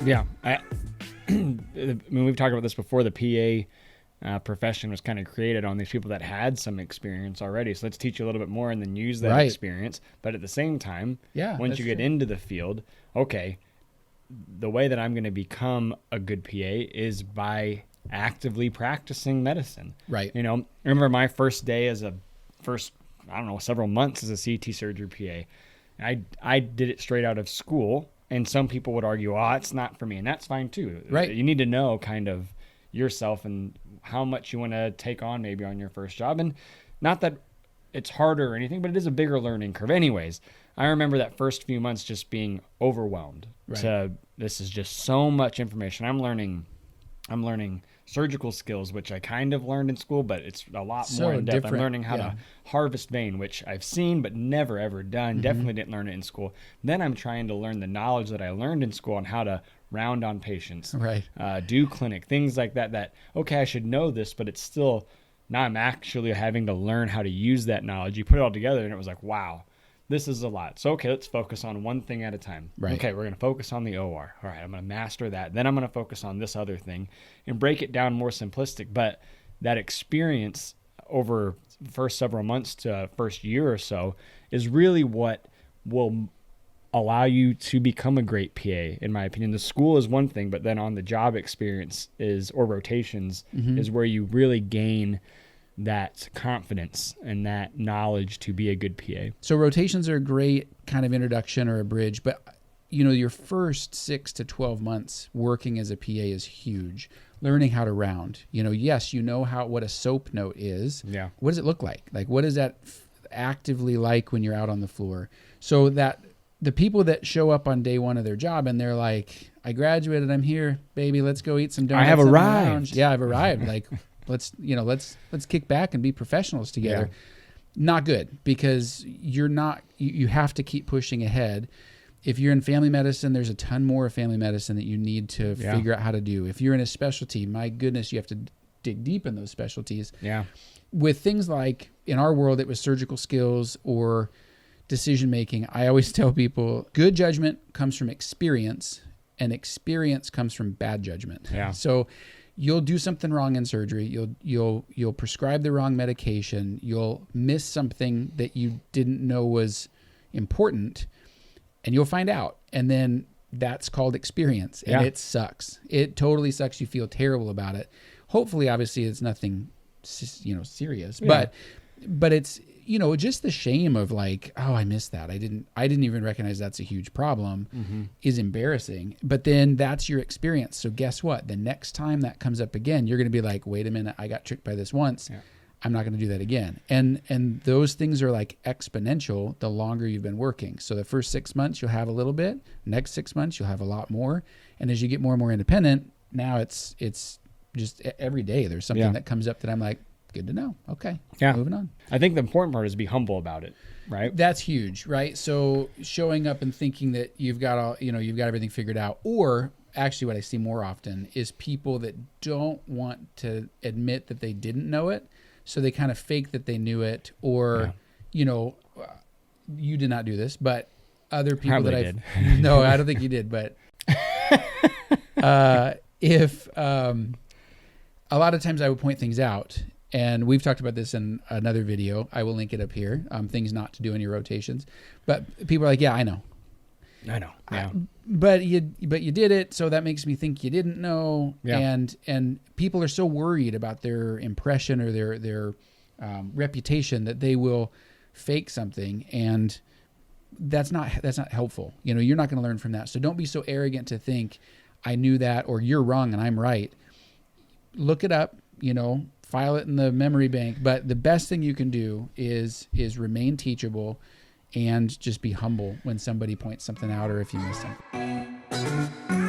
Yeah. I mean, we've talked about this before. The PA profession was kind of created on these people that had some experience already. So let's teach you a little bit more and then use that experience. But at the same time, once you get into the field, okay, the way that I'm going to become a good PA is by actively practicing medicine. Right. You know, I remember my first day several months as a CT surgery PA. I did it straight out of school. And some people would argue, oh, it's not for me. And that's fine too. Right. You need to know kind of yourself and how much you want to take on maybe on your first job. And not that it's harder or anything, but it is a bigger learning curve. Anyways, I remember that first few months just being overwhelmed. Right. This is just so much information. I'm learning surgical skills, which I kind of learned in school, but it's a lot more in depth. Different. I'm learning how to harvest vein, which I've seen but never ever done. Mm-hmm. Definitely didn't learn it in school. Then I'm trying to learn the knowledge that I learned in school on how to round on patients, do clinic, things like that, okay, I should know this, but it's still, now I'm actually having to learn how to use that knowledge. You put it all together and it was like, wow, this is a lot. So, okay, let's focus on one thing at a time. Right. Okay, we're going to focus on the OR. All right, I'm going to master that. Then I'm going to focus on this other thing and break it down more simplistic. But that experience over the first several months to first year or so is really what will allow you to become a great PA, in my opinion. The school is one thing, but then on the job experience or rotations is where you really gain that confidence and that knowledge to be a good PA. So rotations are a great kind of introduction or a bridge, but you know, your first 6 to 12 months working as a PA is huge. Learning how to round, you know, yes, you know what a soap note is. Yeah. What does it look like? Like, what is that actively like when you're out on the floor? So that the people that show up on day one of their job and they're like, I graduated, I'm here, baby, let's go eat some donuts. I have arrived. Yeah, I've arrived. Like, let's kick back and be professionals together. Yeah. Not good, because you have to keep pushing ahead. If you're in family medicine, there's a ton more of family medicine that you need to figure out how to do. If you're in a specialty, my goodness, you have to dig deep in those specialties. Yeah. With things like, in our world, it was surgical skills or decision-making. I always tell people good judgment comes from experience, and experience comes from bad judgment. Yeah. So you'll do something wrong in surgery. You'll prescribe the wrong medication. You'll miss something that you didn't know was important, and you'll find out. And then that's called experience, and it sucks. It totally sucks. You feel terrible about it. Hopefully, obviously, it's nothing, serious. Yeah. But it's, just the shame of like, oh, I missed that. I didn't even recognize that's a huge problem is embarrassing. But then that's your experience. So guess what? The next time that comes up again, you're going to be like, wait a minute, I got tricked by this once. Yeah. I'm not going to do that again. And those things are like exponential the longer you've been working. So the first 6 months, you'll have a little bit. Next 6 months, you'll have a lot more. And as you get more and more independent, now it's just every day there's something that comes up that I'm like, good to know. Okay. Yeah. Moving on. I think the important part is be humble about it, right? That's huge, right? So showing up and thinking that you've got everything figured out, or actually what I see more often is people that don't want to admit that they didn't know it. So they kind of fake that they knew it, or, you did not do this, but other people Probably that did. No, I don't think you did, but if a lot of times I would point things out, and we've talked about this in another video. I will link it up here. Things not to do in your rotations, but people are like, yeah, I know. Yeah. But you did it, so that makes me think you didn't know. Yeah. And people are so worried about their impression or their reputation that they will fake something, and that's not helpful. You're not going to learn from that. So don't be so arrogant to think I knew that, or you're wrong and I'm right. Look it up, file it in the memory bank. But the best thing you can do is remain teachable and just be humble when somebody points something out or if you miss something.